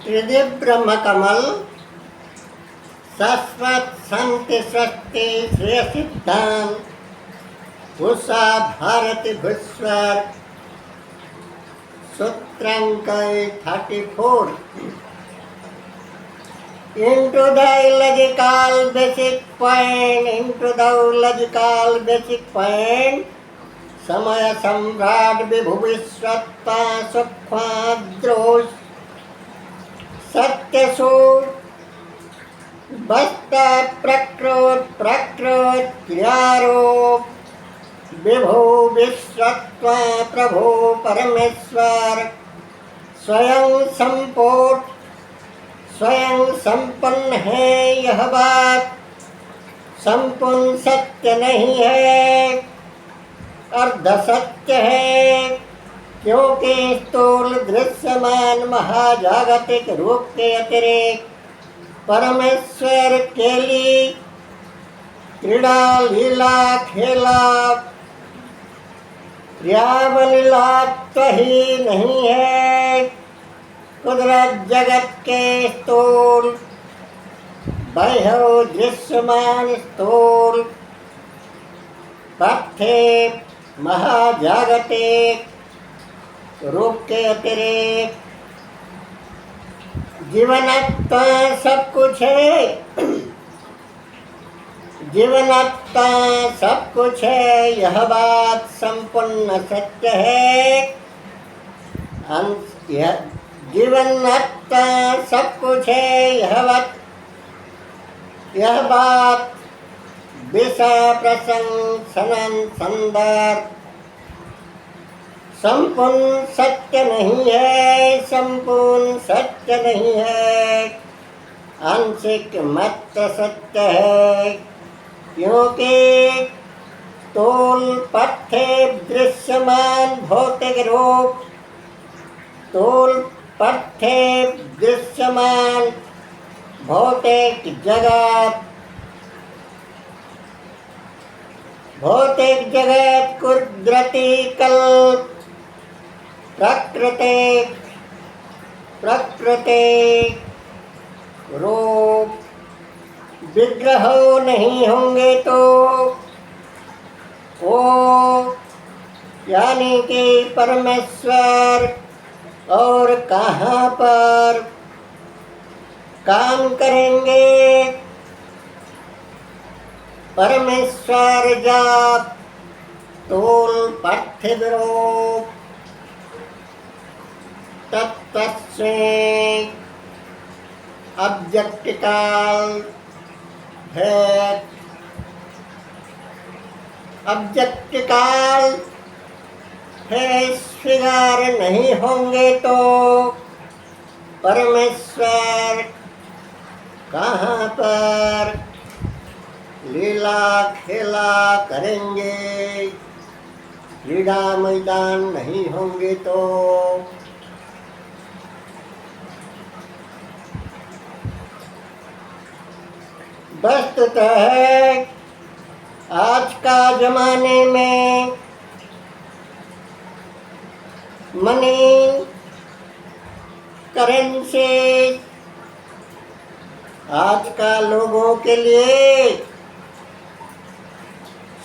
हृदय ब्रह्म कमल शाश्वत शांति सृष्टि श्रेय सिद्धांत Usha Bharti भूस्वर सूत्रांक 34 into the logical basic point समय सम्राट विभु विश्वत्ता सुख्वाद्रोष सत्यसु बस्ता प्रकृत क्रियारोप विभु विश्वत्ता प्रभु परमेश्वर स्वयं संपन्न है। यह बात संपूर्ण सत्य नहीं है, अर्ध सत्य है, क्योंकि स्थूल दृश्यमान महाजागतिक रूप के अतिरिक्त परमेश्वर के लिए क्रीड़ा लीला खेला क्रियावलीलात्व ही नहीं है। कुदरत जगत के स्थूल बाह्य दृश्यमान स्थूल पार्थिव महाजागतिक रूप के अतिरिक्त जीवनत्व सब कुछ है। जीवनत्व सब कुछ है, यह बात संपूर्ण सत्य है। जीवनत्व सब कुछ है, यह बात विषय प्रसंग सनन संदर्भ संपूर्ण सत्य नहीं है, संपूर्ण सत्य नहीं है, आंशिक मात्र सत्य है। क्योंकि स्थूल पार्थिव दृश्यमान भौतिक रूप स्थूल पार्थिव दृश्यमान भौतिक जगत कुदरती कल्प प्राकृतिक रूप विग्रह नहीं होंगे तो वो यानी कि परमेश्वर और कहाँ पर काम करेंगे। परमेश्वर जब स्थूल पार्थिव रूप तत्व से ऑब्जेक्टिकल फिगर नहीं होंगे तो परमेश्वर कहाँ पर लीला खेला करेंगे। क्रीड़ा मैदान नहीं होंगे तो वस्तुतः आज का जमाने में मनी करेंसी आज का लोगों के लिए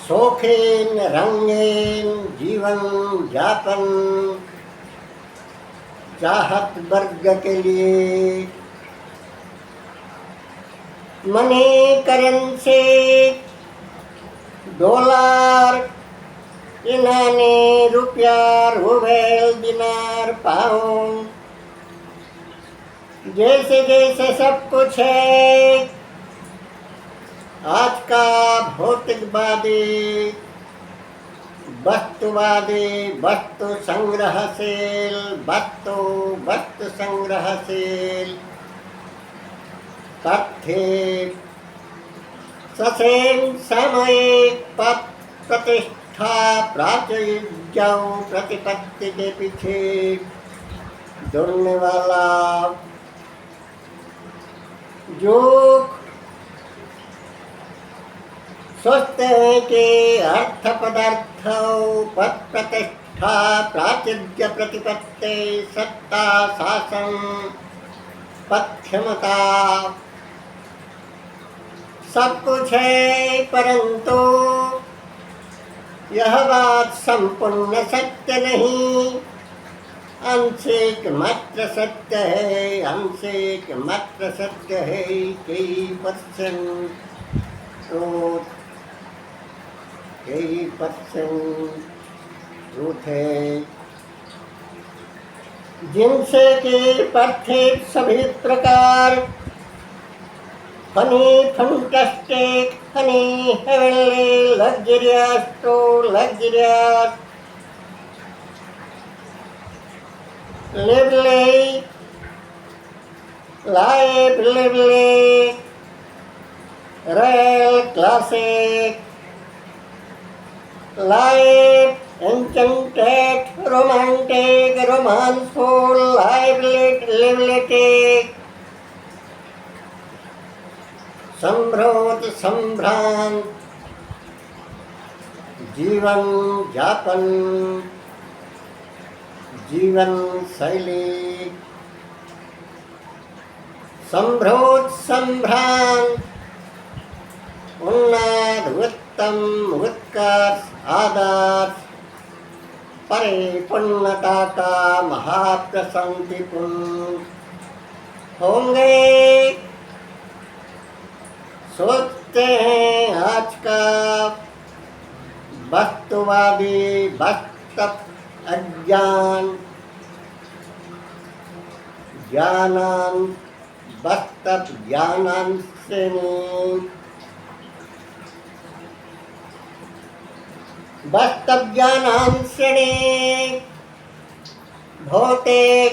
शौकीन रंगीन जीवन यापन चाहत वर्ग के लिए मनी करेंसी डॉलर इनानी रुपया रूबेल दिनार पाउंड जैसे जैसे सब कुछ है आज का भौतिकवादी वस्तुवादी वस्तु संग्रहशील पार्थिव ससेन सामयिक प्रतिष्ठा प्राचुर्य प्रतिपत्ति के पीछे दौड़ने वाला जो सोचते हैं कि अर्थ पदार्थ पद प्रतिष्ठा प्राचुर्य प्रतिपत्ति सत्ता शासन पथ्यमता। सब कुछ है परंतु यह बात संपूर्ण सत्य नहीं, अंशिक मात्र सत्य है, अंशिक मात्र सत्य है। कई परसेंट ट्रूथ, कई परसेंट ट्रूथ है। जिनसे कि प्रत्येक सभी प्रकार funny fantastic funny heavenly luxurious to luxurious lively life, lively real classic life, enchanted romantic romanceful lively संभ्रोत संभ्रांत जीवन यापन, जीवन शैली संभ्रोत संभ्रांत उन्नत उत्तम उत्कर्ष आदर्श परिपूर्णता का महाप्रशांतिपूर्ण होंगे। सोचते हैं आज का वस्तुवादी वास्तव अज्ञान ज्ञानान वास्तव ज्ञानांशेनि वास्तव ज्ञानांशेनि भौतिक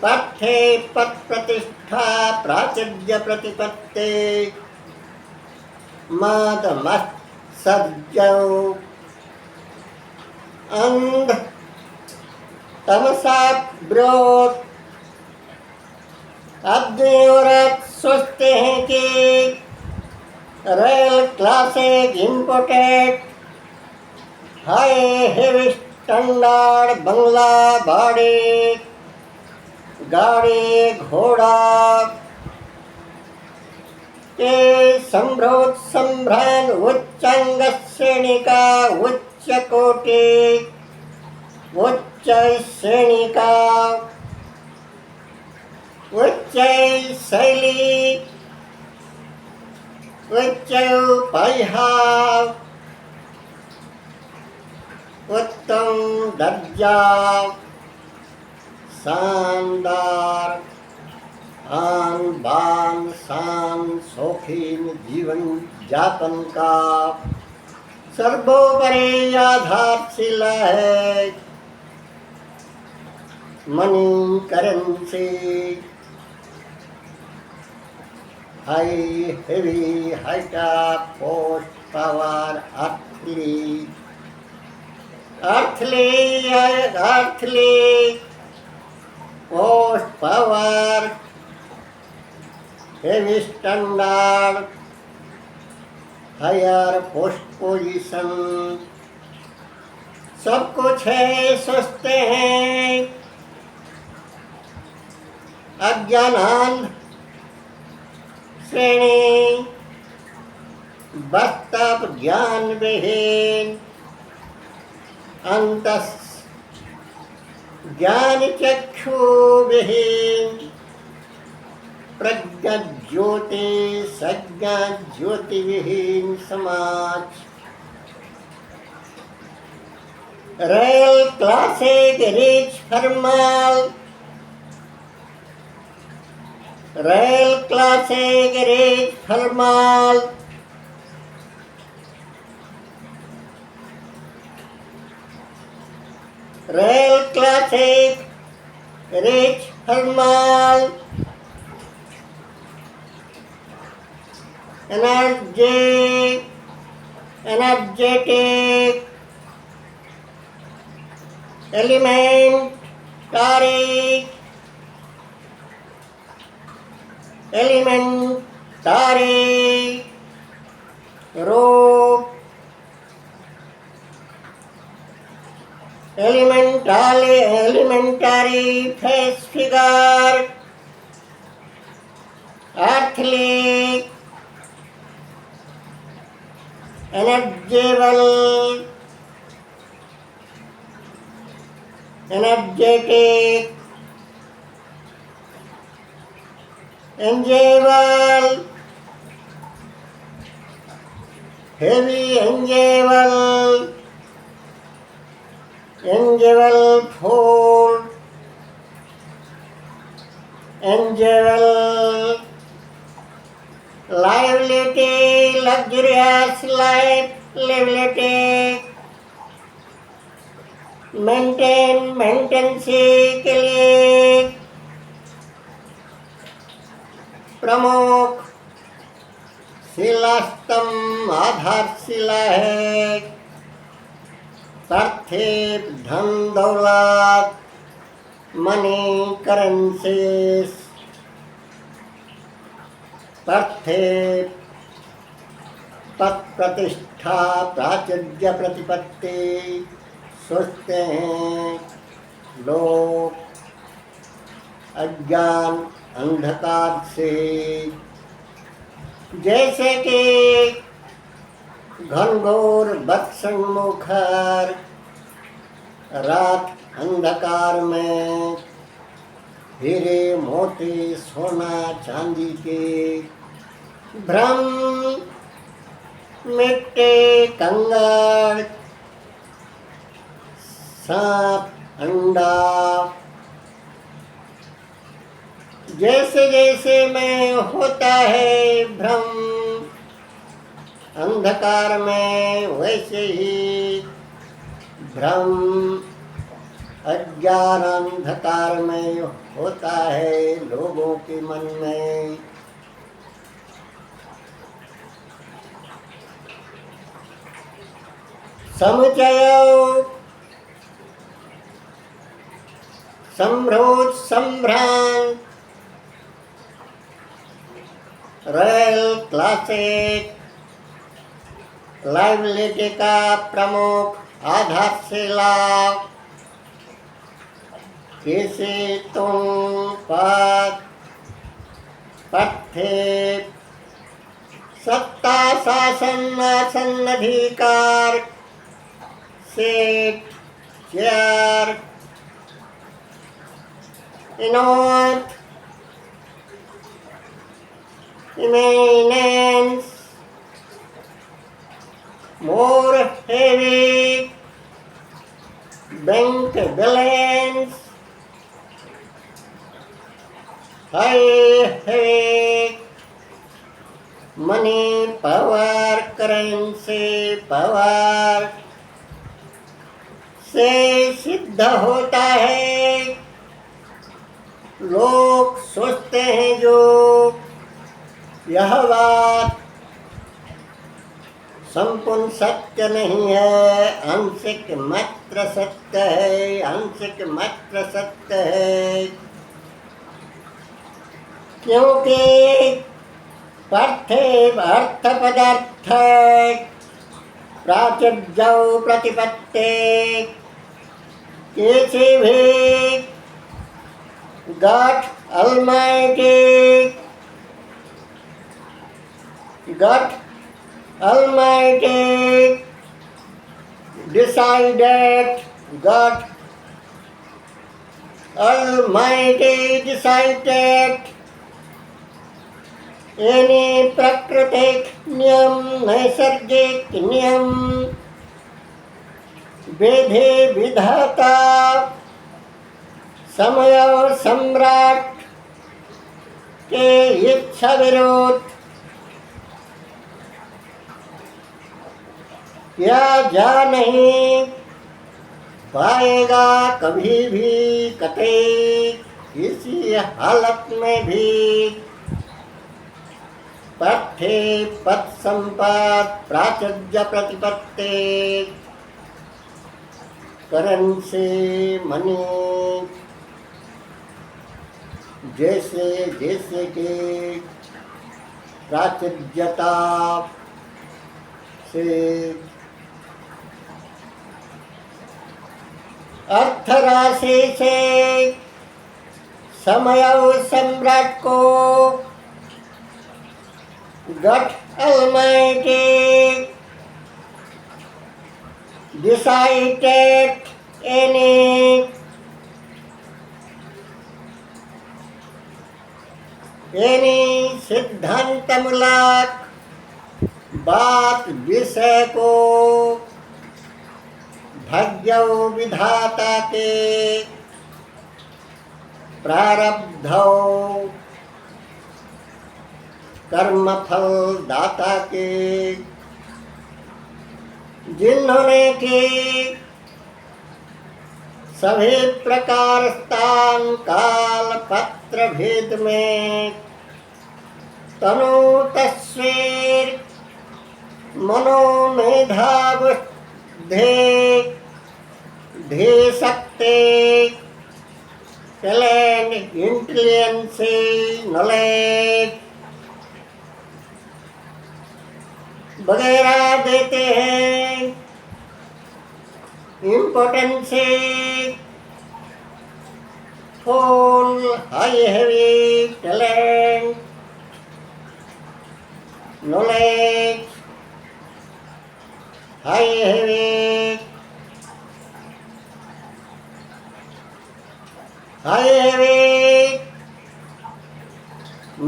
पाठ्य पद प्रतिष्ठा प्राचुर्य प्रतिपत्ति मद मस्त सज्जौ अंध तमसा ब्रोध। आदमी औरत सोचते हैं कि royal classic imported high heavy standard बंगला बाड़ी गाड़ी घोड़ा के संभ्रोत संभ्रांत उच्चांग श्रेणी का उच्च कोटि उच्च श्रेणी का उच्च शैली उच्च उपाया उत्तम दर्जा शानदार आन बान शान शौकीन जीवन यापन का सर्वोपरि आधारशिला है। Money currency high heavy height post power earthly post power heavy standard higher post position सब कुछ है। सोचते हैं अज्ञानांध श्रेणी वास्तव ज्ञान विहीन अंतस ज्ञान चक्षु विहीन प्रज्ञा ज्योति सज्ञा ज्योति विहीन समाज। Royal classic rich formal royal classic rich formal royal classic rich formal energetic elementary rope elementary face figure earthly, energizable, energetic, enjoyable, heavy, enjoyable, enjoyable food, enjoyable livability, luxurious life, livability, मेंटेनेंसी के लिए प्रमुख शिला स्तंभ आधारशिला है। पार्थिव धन दौलत, money currencies, पार्थिव पद प्रतिष्ठा, प्राचुर्य प्रतिपत्ति सोचते हैं लोग अज्ञान अंधकार से। जैसे कि घनघोर बत्सन्मुखर रात अंधकार में हीरे मोती सोना चांदी के भ्रम मिट्टी कंगड़ सांप अंडा, जैसे जैसे में होता है भ्रम अंधकार में, वैसे ही भ्रम अज्ञान अंधकार में होता है लोगों के मन में। समुचय संभ्रोत संभ्रांत रॉयल क्लासिक लाइबिलिटी का प्रमुख आधारशिला किसी तुम पद पार्थिव सत्ता शासन आसन अधिकार सीट चेयर इनोत eminence more heavy bank balance high heavy money power currency power से सिद्ध होता है। लोग सोचते हैं जो यह बात संपूर्ण सत्य नहीं है, आंशिक मात्र सत्य है, आंशिक मात्र सत्य है। क्योंकि पार्थिव अर्थ पदार्थ प्राचुर्य प्रतिपत्ति किसी भी God Almighty, God Almighty decided, God Almighty decided any प्राकृतिक नियम, नैसर्गिक नियम, विधि विधाता, समय और सम्राट के इच्छा विरोध किया जा नहीं पाएगा कभी भी, कतई किसी हालत में भी। पार्थिव पद संपद प्राचुर्य प्रतिपत्ति करेंसी मनी जैसे जैसे के प्राचुर्यता से अर्थ राशि से समय और सम्राट को God Almighty decided any सिद्धांतमूलक बात विषय को भाग्य विधाता के प्रारब्ध कर्मफल दाता के जिन्होंने के सभी प्रकार स्थान काल पत्र भेद में तनु तस्वीर मनोमेधा धे सकते टैलेंट इंटेलिजेंस नॉलेज वगैरह देते हैं। Importance full high heavy talent knowledge high heavy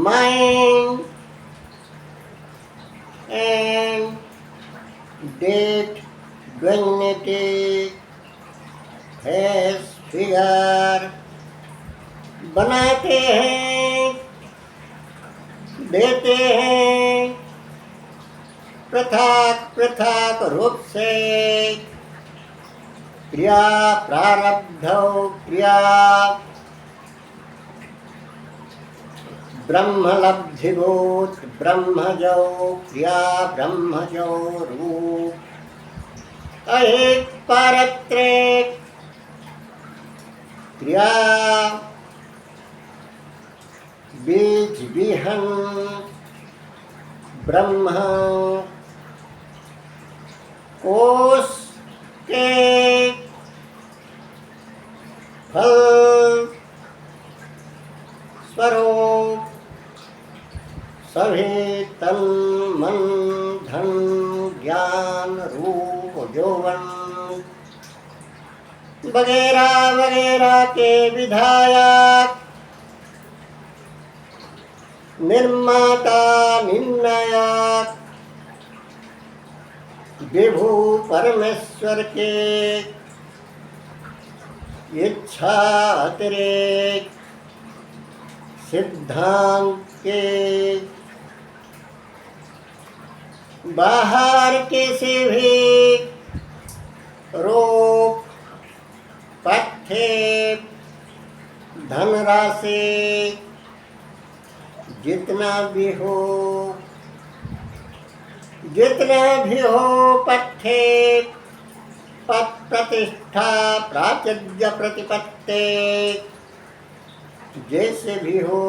mind and date, dignity, face, figure बनाते हैं, देते हैं पृथक पृथक रूप से क्रिया प्रारब्ध क्रिया ब्रह्मलब्धिभूत ब्रह्मजो क्रिया ब्रह्मजो रूप अहेक पारत्रिक क्रिया बीज विहन ब्रह्म कोश के फल स्वरूप सभी तन मन धन ज्ञान रूप यौवन वगैरह वगैरह के विधायक निर्माता निर्णायक विभु परमेश्वर के इच्छा अतिरेक सिद्धांत के बाहर किसी भी रूप पथ्य धनराशि जितना भी हो पथ्य पद प्रतिष्ठा प्राचुर्य प्रतिपत्ति जैसे भी हो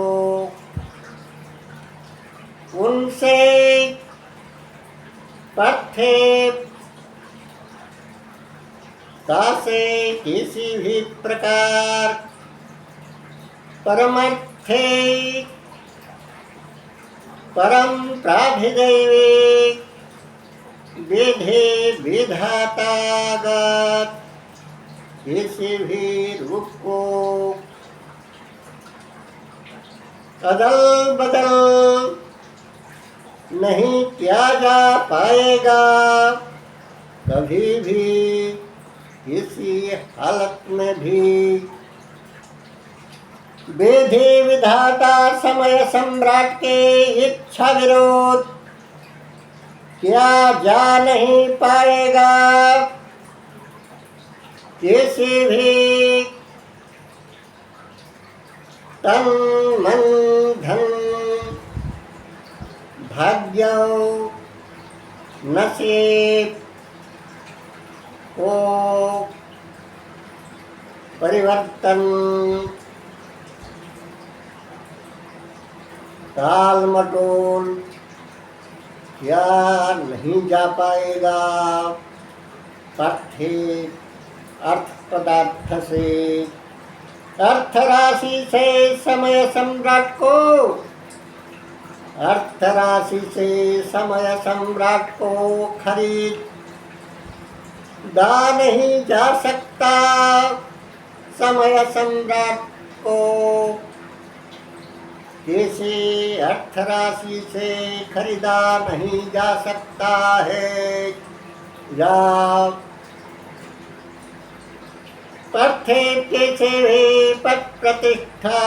उनसे पथ्य से किसी भी प्रकार परमार्थ परम प्राधिदैविक विधि विधातागत किसी भी रूप को अदल बदल नहीं किया जा पाएगा कभी भी किसी हालत में भी। विधि विधाता समय सम्राट के इच्छा विरोध किया जा नहीं पाएगा किसी भी तन मन धन भाग्य नसीब को परिवर्तन टाल मटोल या नहीं जा पाएगा पाठ्य अर्थ पदार्थ से अर्थ राशि से समय सम्राट को अर्थ राशि से समय सम्राट को खरीदा नहीं जा सकता, समय सम्राट को किसी अर्थ राशि से खरीदा नहीं जा सकता है। या पथे कैसे भी पद प्रतिष्ठा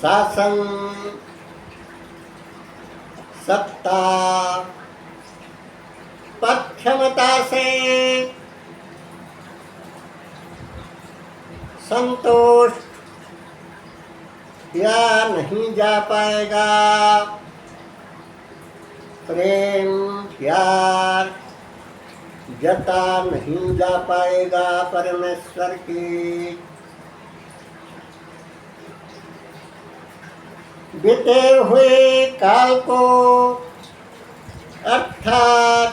शासन सत्ता पद क्षमता से संतोष या नहीं जा पाएगा। प्रेम प्यार जता नहीं जा पाएगा परमेश्वर की। बीते हुए काल को अर्थात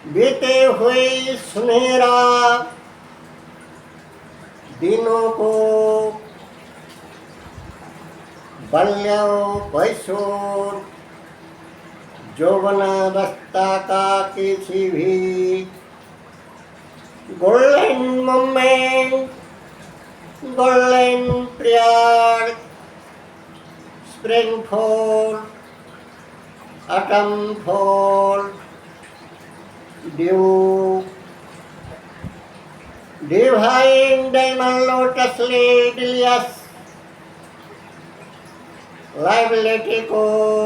बीते हुए सुनहरा दिनों को बाल्यों कैशोर यौवनावस्था का किसी भी golden moment, golden period, spring fall, autumn fall, dew, divine diamond lotus lilies liability को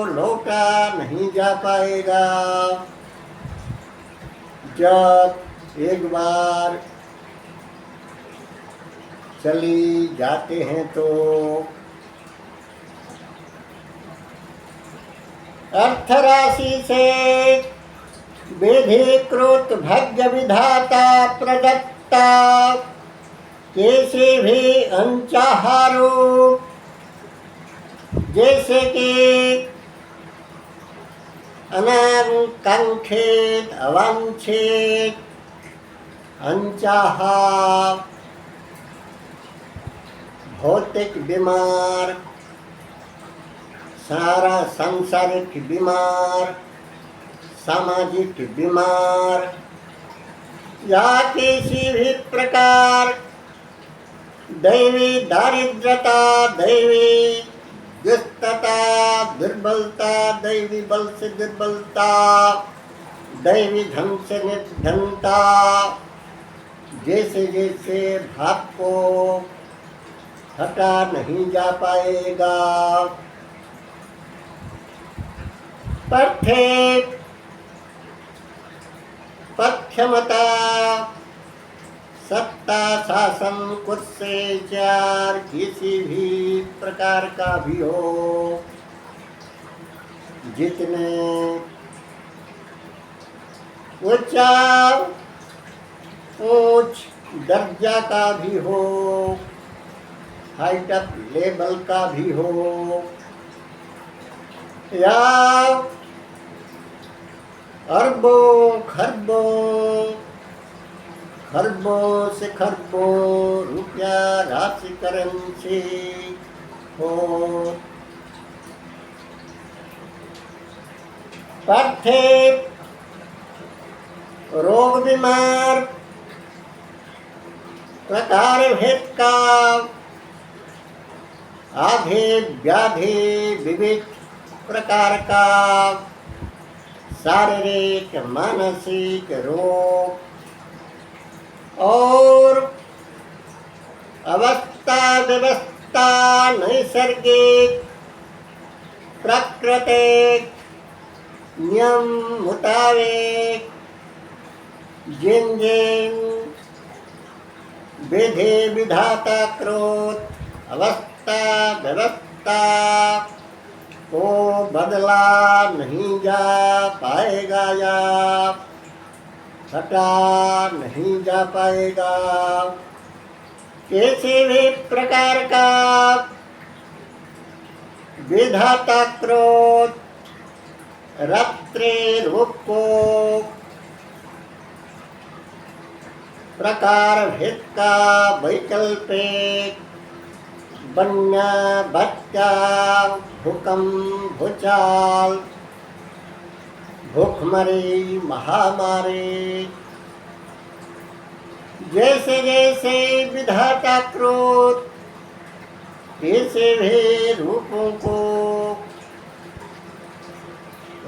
लौटा नहीं जा पाएगा। जब एक बार चली जाते हैं तो अर्थ राशि से विधिकृत भाग्य विधाता प्रदत्ता किसी भी अनचाहा रूप, जैसे कि अनाकांक्षित, अवांछित, अनचाहा, भौतिक बीमार, सारा सांसारिक बीमार, सामाजिक बीमार या किसी भी प्रकार दैवी दारिद्रता, दैवी दुष्टता, दुर्बलता, दैवी बल से दुर्बलता, दैवी धन से निर्धनता, जैसे जैसे भाव को हटा नहीं जा पाएगा। पथे पक्षमता सत्ता शासन कुछ से चार किसी भी प्रकार का भी हो, जितने ऊंचा ऊंच दर्जा का भी हो, हाइट अप लेवल का भी हो, या अरबों खरबों खरबों से खरबों रुपया राशि करेंसी हो, पथे रोग बीमार प्रकार भेद का आधे व्याधि विविध प्रकार का शारीरिक मानसिक रोग और अवस्था व्यवस्था नैसर्गिक प्राकृतिक नियम मुताबिक जिन जिन विधि विधाता क्रोध अवस्था व्यवस्था को बदला नहीं जा पाएगा या हटा नहीं जा पाएगा। किसी भी प्रकार का विधाता क्रोध रात्रि रूप को प्रकार भेद का वैकल्पिक बन्या बच्चा भूकंप भूचाल भूखमरी महामारी जैसे जैसे विधाता क्रोध ऐसे भी रूपों को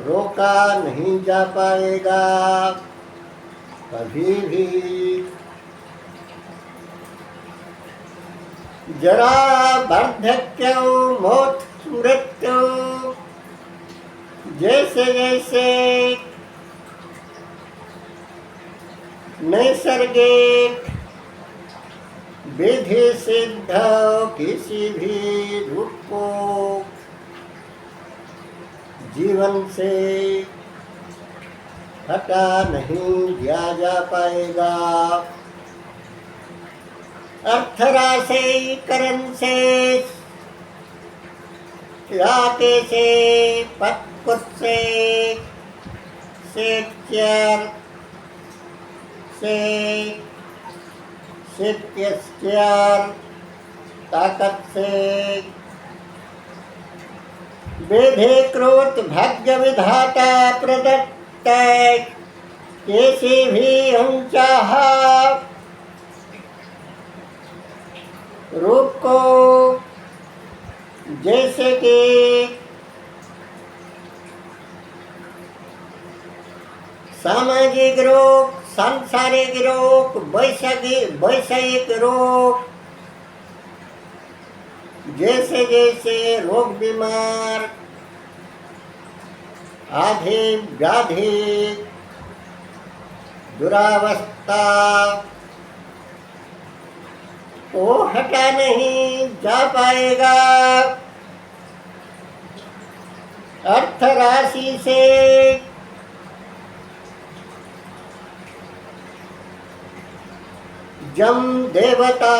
रोका नहीं जा पाएगा कभी भी। जरा वार्धक्य मौत मृत्यु जैसे जैसे नैसर्गिक विधि सिद्ध किसी भी रूप को जीवन से हटा नहीं दिया जा पाएगा। अर्थराशि करण से लाके से पत्कुत से चर से ताकत से वेधे क्रोध भाग्य विधाता प्रदत्त कैसे भी अनचाहा रूप को जैसे कि सामाजिक रोग सांसारिक रोग वैषयिक रोग जैसे जैसे रोग बीमार आधि व्याधि दुरावस्था को हटा नहीं जा पाएगा। अर्थ राशि से जम देवता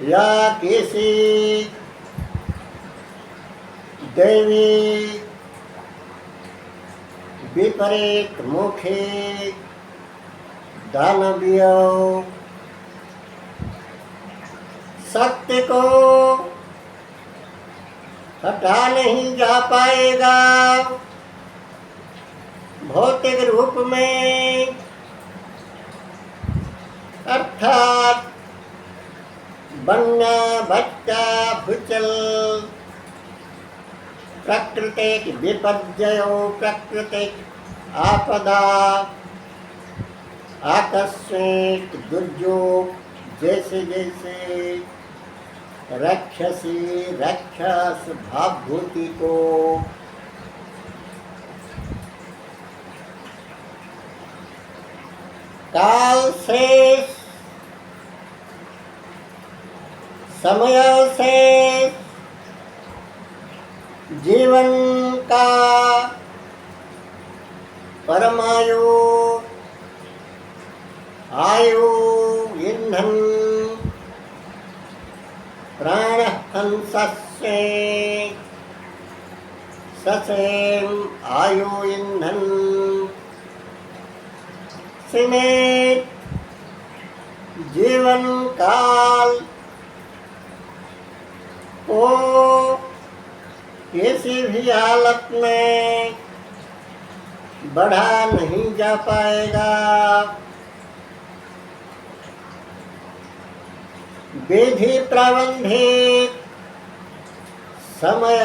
या किसी देवी विपरीत मुखी दानवीय सत्य को हटा नहीं जा पाएगा। भौतिक रूप में अर्थात बनना बच्चा भूचल प्राकृतिक विपर्ययो प्राकृतिक आपदा आकस्मिक दुर्योग जैसे जैसे राक्षस भावभूति को काल से समय से जीवन का परमायु आयु ईंधन प्राण हंसस्य ससेम आयु ईंधन समेत जीवन काल को किसी भी हालत में बढ़ा नहीं जा पाएगा। विधि प्रारंभिक समय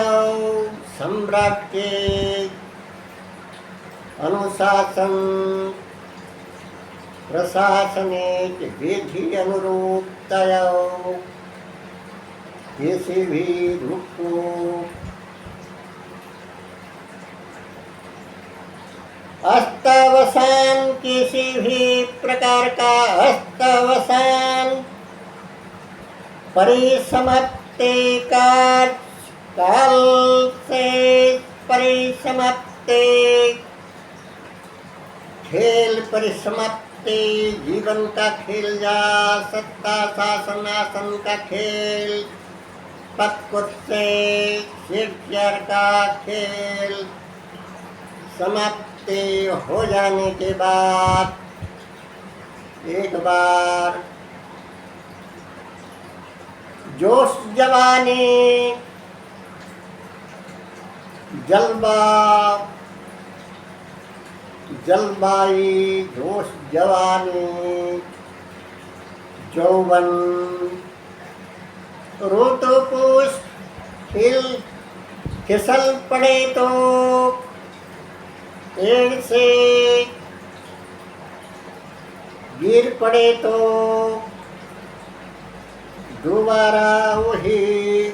सम्राट के अनुशासन प्रशासनिक विधि अनुरूप तय किसी भी रूप को अस्तवसान किसी भी प्रकार का अस्तवसान परिसमाप्ति काल से परिसमाप्ति खेल परिसमाप्ति जीवन का खेल जा सत्ता शासन आसन का खेल पत्कुत से शिक्षर का खेल समाप्ति हो जाने के बाद एक बार जोश जवानी जलवा जलवाई जोश जवानी यौवन ऋतु पुष्प खिल फिसल पड़े तो पेड़ से गिर पड़े तो दोबारा वही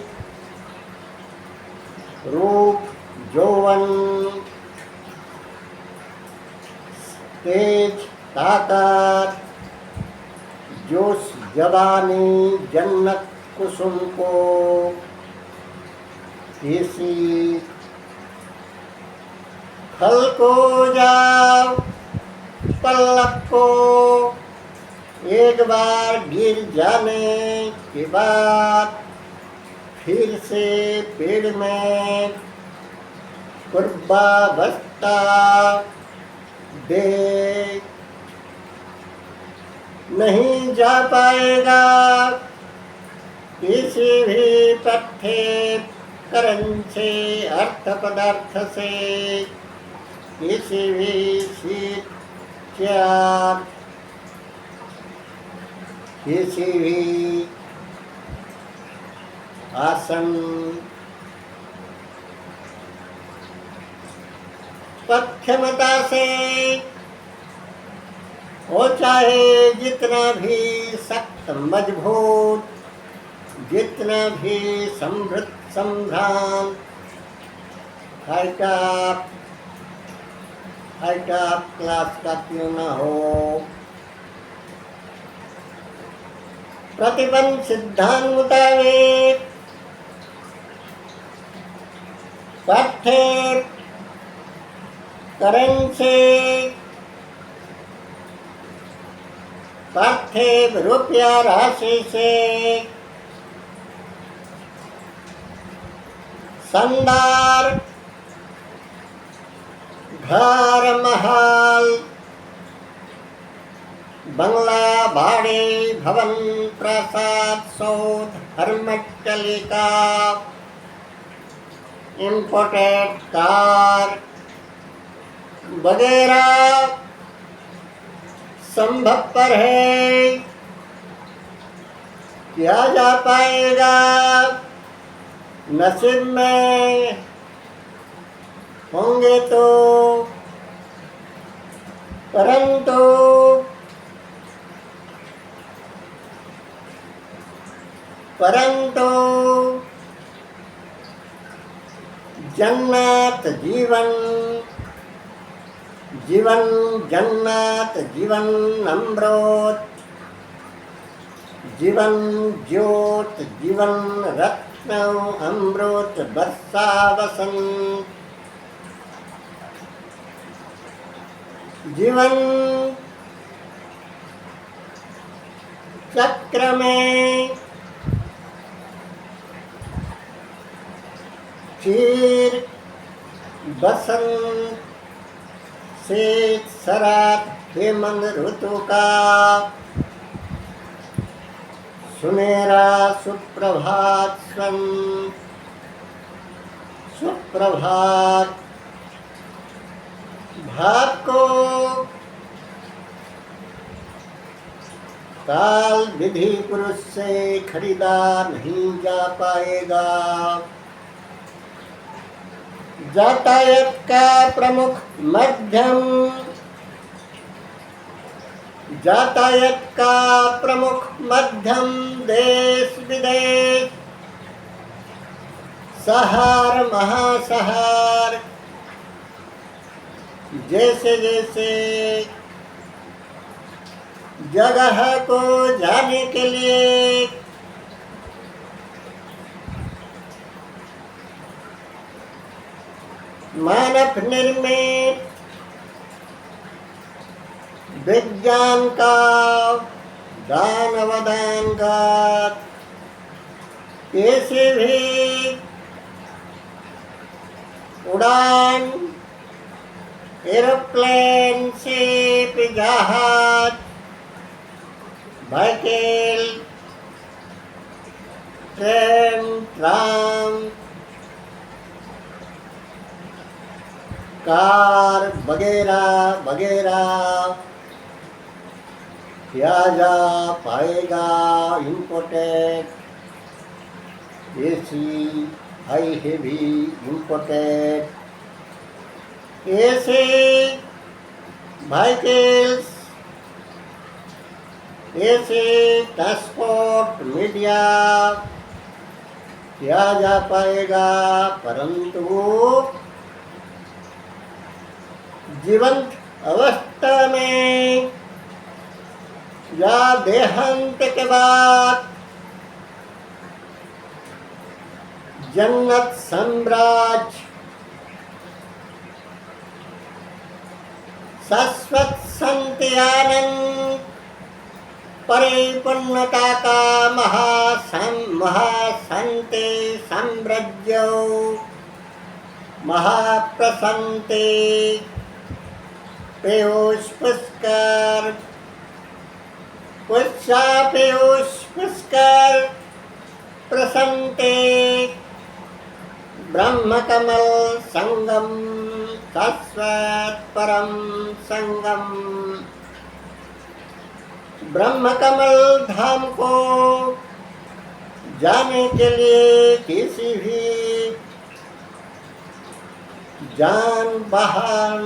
रूप यौवन तेज ताकत जोश जवानी जन्नत कुसुम को किसी फल को जाओ पलक को एक बार गिर जाने के बाद फिर से पेड़ में पूर्वावस्था दे नहीं जा पाएगा किसी भी पाठ्यक्रम से अर्थ पदार्थ से किसी भी शिक्षा किसी भी आसन पक्षमता से हो चाहे जितना भी सख्त मजबूत जितना भी समृद्ध संभ्रांत हाई टॉप क्लास का क्यों न हो प्रतिबंध सिद्धांत मुताबिक पाठ्यक्रम से पाठ्य रुपया राशि से शानदार घर महल बंगला बाड़ी भवन प्रासाद सौध हरमटलिका इम्पोर्टेड कार वगैरह संभवपर है किया जा पाएगा नसीब में होंगे तो परंतु जन्नत जीवन जीवन जन्नत जीवन अमृत जीवन ज्योत जीवन रत्न अमृत वर्षा वसंत जीवन चक्र में चीर बसंत शीत शरत हेमंत ऋतु का सुनहरा सुप्रभात सुप्रभात भात को काल विधि पुरुष से खरीदा नहीं जा पाएगा यातायात का प्रमुख माध्यम यातायात का प्रमुख माध्यम देश विदेश शहर महाशहर जैसे जैसे जगह को जाने के लिए मानव निर्मित विज्ञान का दान अवदान का किसी भी उड़ान एरोप्लेन शिप जहाज व्हीकल, ट्रेन, ट्राम, कार वगैरह वगैरह किया जा पाएगा। Imported AC high heavy imported AC vehicles, AC transport media किया जा पाएगा, परंतु जीवंत अवस्था में या देहांत के बाद जन्नत साम्राज्य शाश्वत शांति आनंद परिपूर्णता का महाशांति साम्राज्य महाप्रशांति पीयूष पुष्कर पीयूष पुष्कर प्रशांति ब्रह्म कमल संगम शाश्वत परम संगम। ब्रह्म कमल धाम को जाने के लिए किसी भी जान वाहन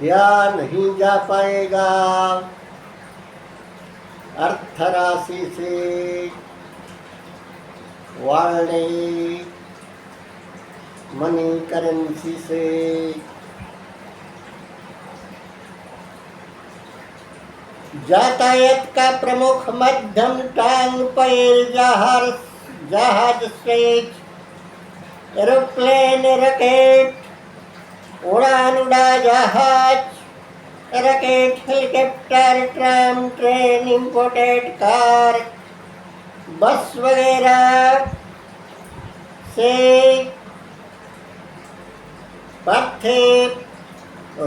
या नहीं जा पाएगा। अर्थ राशि से वर्ल्ड मनी करेंसी से यातायात का प्रमुख माध्यम टांग पैर जहाज स्टेज एरोप्लेन रॉकेट उड़ान जहाज rocket helicopter tram train imported car bus वगैरह से पार्थिव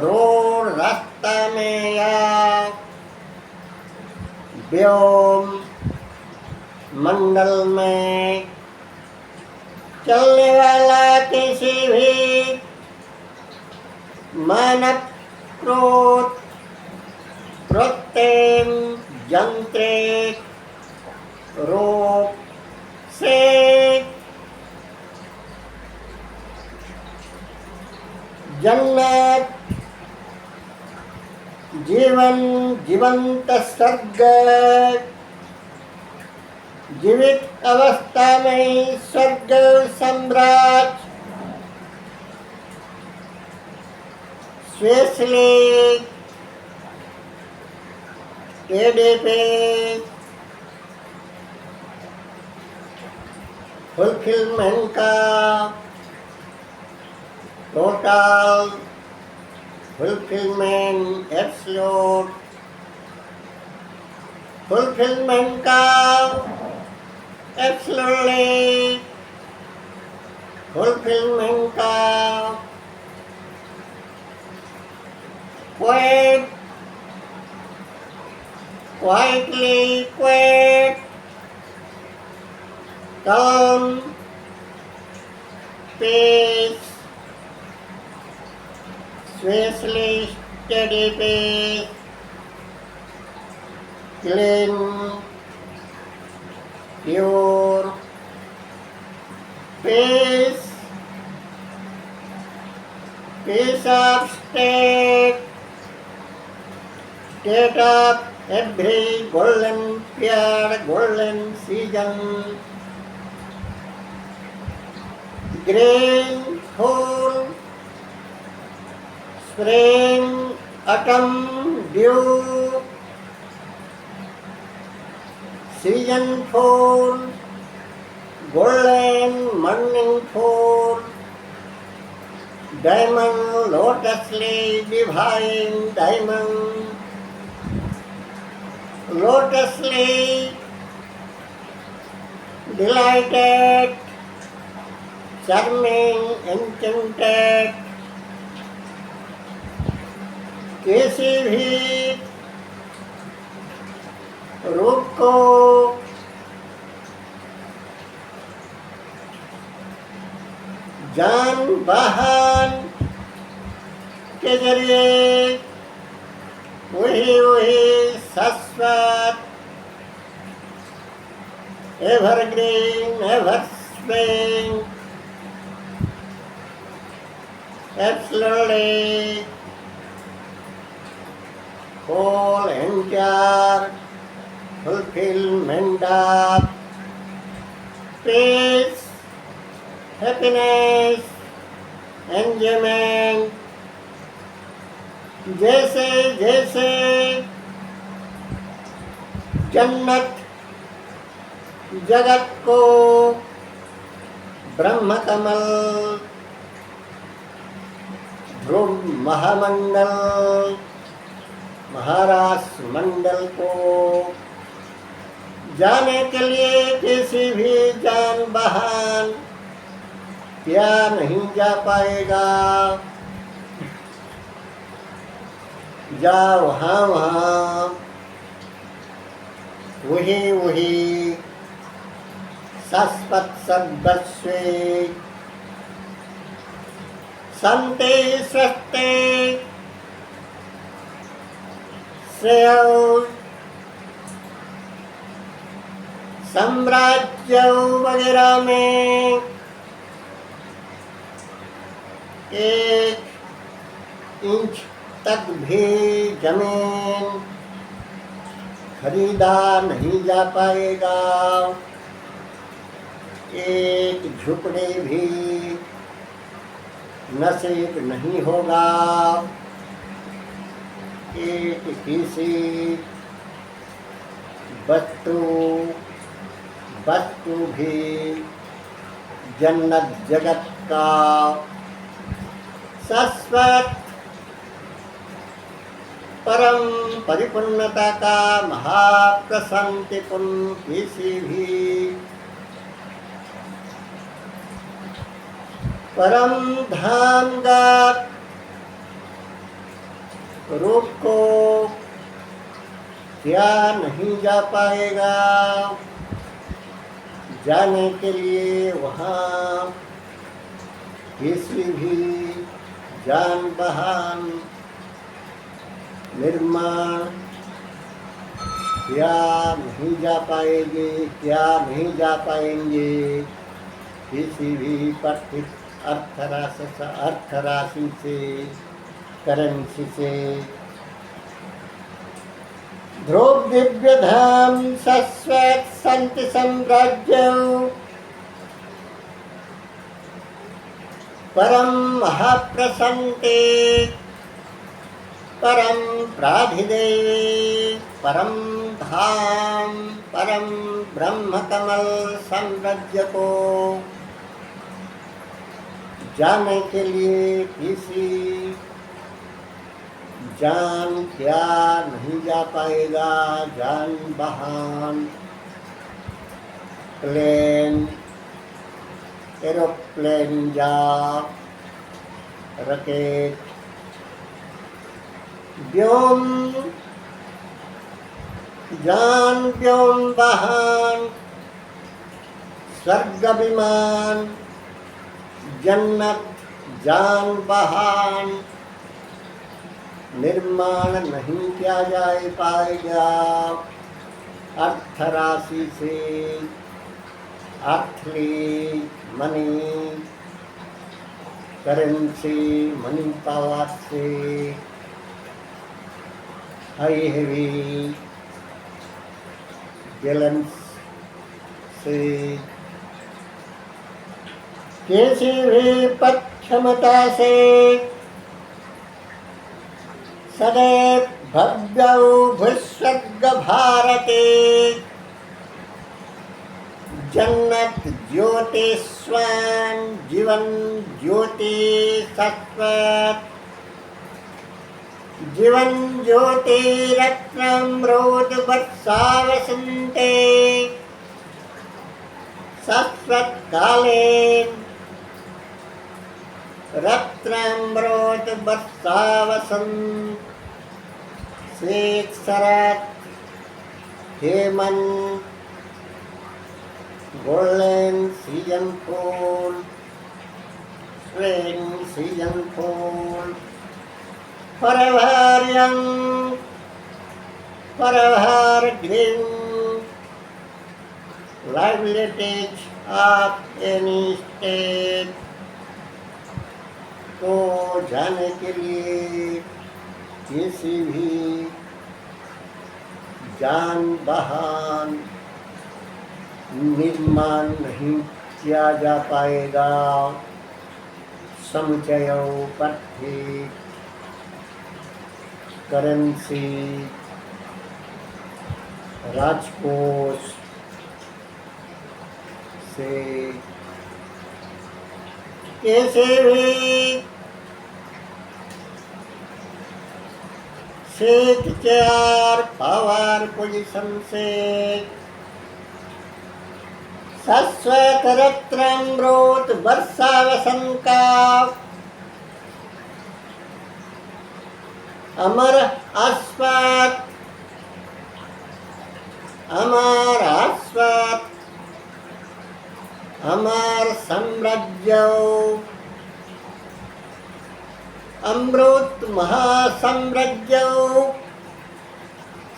रोड रास्ता में या व्योम मंडल में चलने वाला किसी भी मानव क्रोध कृत्रिम यंत्रिक रूप से जन्नत जीवंत स्वर्ग जीवित अवस्था में स्वर्ग साम्राज्य स्पेशली एडीपी फुलफिलमेंट का टोटल फुलफिलमेंट एब्सोल्यूट फुलफिलमेंट का एब्सोल्यूटली फुलफिलमेंट का quietly quiet calm peace spacely steady pace clean pure peace of state of every golden period, golden season, green, fall, spring, autumn, dew, season fall, golden morning fall, diamond, lotus leaf, divine diamond, lotus leaf, delighted, charming, enchanted, किसी भी रूप को जान बहन के जरिए वही शाश्वत evergreen, ever spring, absolutely whole entire fulfillment of peace, happiness, enjoyment, जैसे जैसे जन्नत जगत को ब्रह्म कमल ध्रुव महामंडल महाराष्ट्र मंडल को जाने के लिए किसी भी जान बहान क्या नहीं जा पाएगा। जा वहाँ वहाँ वही वही शाश्वत सद्वत्से संते सस्ते श्रेयो साम्राज्य वगैरह में 1 इंच तक भी जमीन खरीदा नहीं जा पाएगा। एक झुकने भी नसीब नहीं होगा। एक किसी वस्तु भी जन्नत जगत का शाश्वत परम परिपूर्णता का महाप्रशांतिपूर्ण किसी भी परम धाम का रूप को क्या नहीं जा पाएगा। जाने के लिए वहाँ किसी भी जान बहान निर्माण क्या नहीं जा पाएंगे, क्या नहीं जा पाएंगे। किसी भी प्रतिष्ठ अर्थ राशि से करेंसी से ध्रुव दिव्य धाम शाश्वत शांति साम्राज्य परम महाप्रशांति परम प्राधिदेवी परम धाम परम ब्रह्म कमल साम्राज्य को जाने के लिए किसी जान क्या नहीं जा पाएगा। जान बहान प्लेन एरोप्लेन जा रॉकेट व्योम जान व्योम वाहन स्वर्ग विमान जन्नत जान वाहन निर्माण नहीं किया जा पाएगा। अर्थ राशि से earthly money currency money power से हाई हेवी बैलेंस से किसी भी क्षमता से सदैव भव्यौ भूस्वर्ग भारते जन्नत ज्योति स्वान जीवन ज्योति शाश्वत जीवन ज्योति रत्नामृत वर्षा वसंते शाश्वत कालीन रत्नामृत वर्षा वसंत शीत शरत Hemant, golden season fall, spring season fall, forever young, forever green, liabilities of any state को जाने के लिए किसी भी जान बहान निर्माण नहीं किया जा पाएगा। समुच्चयोपत्ति करेंसी राजकोष से कैसे भी सेठ चार पावर पोजीशन से शाश्वत रत्नामृत वर्षा वसंत का अमर आस्वाद, अमर आस्वाद, अमर साम्राज्य, अमृत महासाम्राज्य,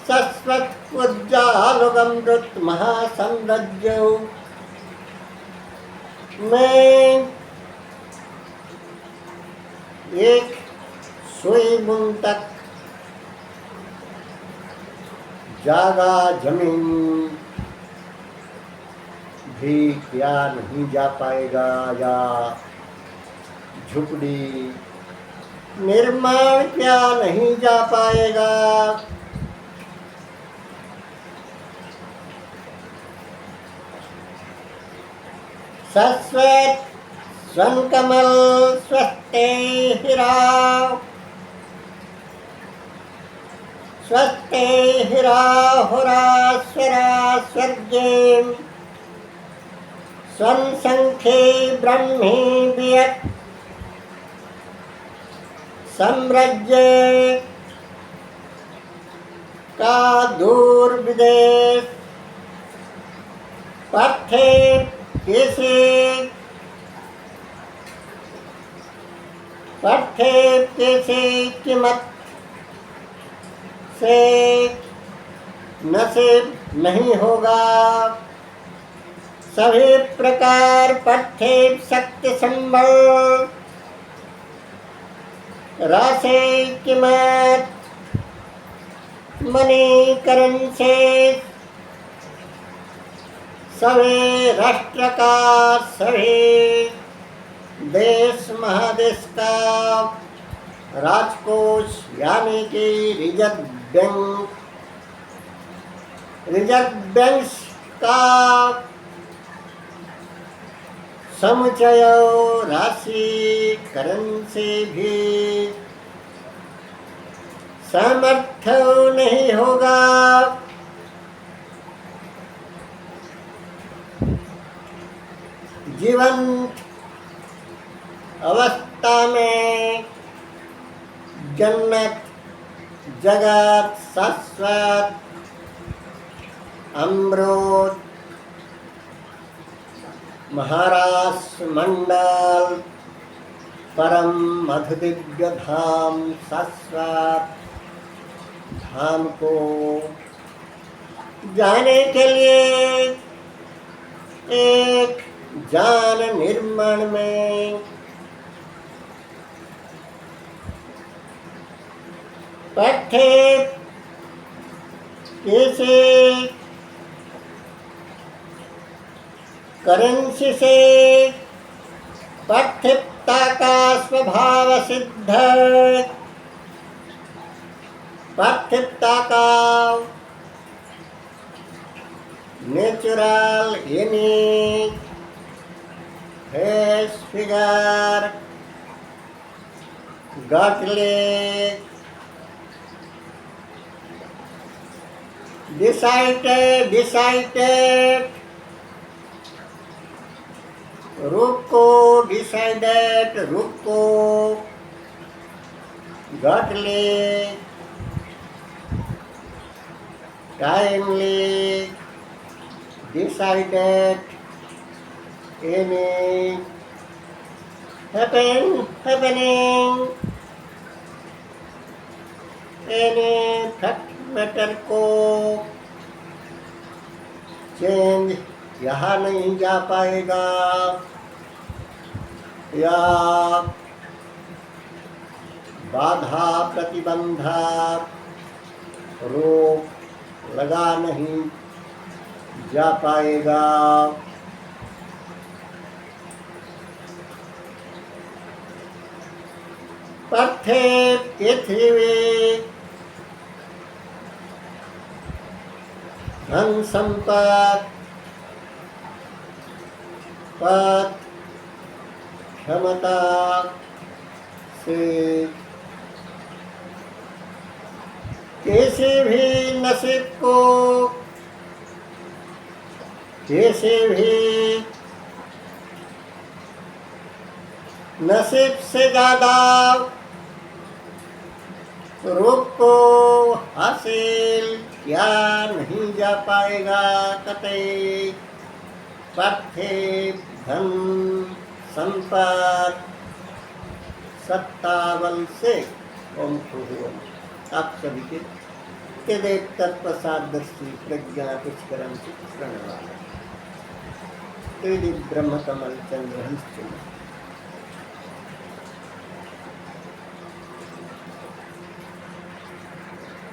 शाश्वत उज्ज्वल अमृत महासाम्राज्य में एक सुई बुन तक जागा जमीन भी क्या नहीं जा पाएगा, या झुपड़ी निर्माण क्या नहीं जा पाएगा। शाश्वत स्वर्ण कमल स्वस्ते हिराव, स्वस्ते हिराहुरा स्वरा स्वर्गे स्वर्ण संखे ब्रह्मी वियत् साम्राज्य का दूर विदेश पथे कैसे कीमत से नसीब नहीं होगा। सभी प्रकार पथे शक्ति संबल राशि कीमत मणिकरण से सभी राष्ट्र का, सभी देश महादेश का राजकोष यानी कि रिजर्व बैंक का समुच्चय राशि करेंसी भी सामर्थ्य नहीं होगा। जीवंत अवस्था में जन्नत जगत शाश्वत अमृत महाराष्ट्र मंडल परम मधुदिव्य धाम शाश्वत धाम को जाने के लिए एक जान निर्माण में पठे कैसे करेंसी से पाठ्यता का स्वभाव सिद्ध, पाठ्यता का natural unique face figure godly decided रुको decided रुको godly timely decided any happening any fact matter को चेंज यहाँ नहीं जा पाएगा या बाधा प्रतिबंधा रोक लगा नहीं जा पाएगा। पार्थिव पृथ्वी धन संपत्ति पद क्षमता से किसी भी नसीब को किसी भी नसीब से ज्यादा रूप को हासिल किया नहीं जा पाएगा कतई। पार्थिव धन संपत्ति सत्ता बल से ओम शुभ आप सभी के देख तत्प्रसादर्शी प्रज्ञा पुष्करम प्रणवाद ब्रह्म कमल चंद्र हंस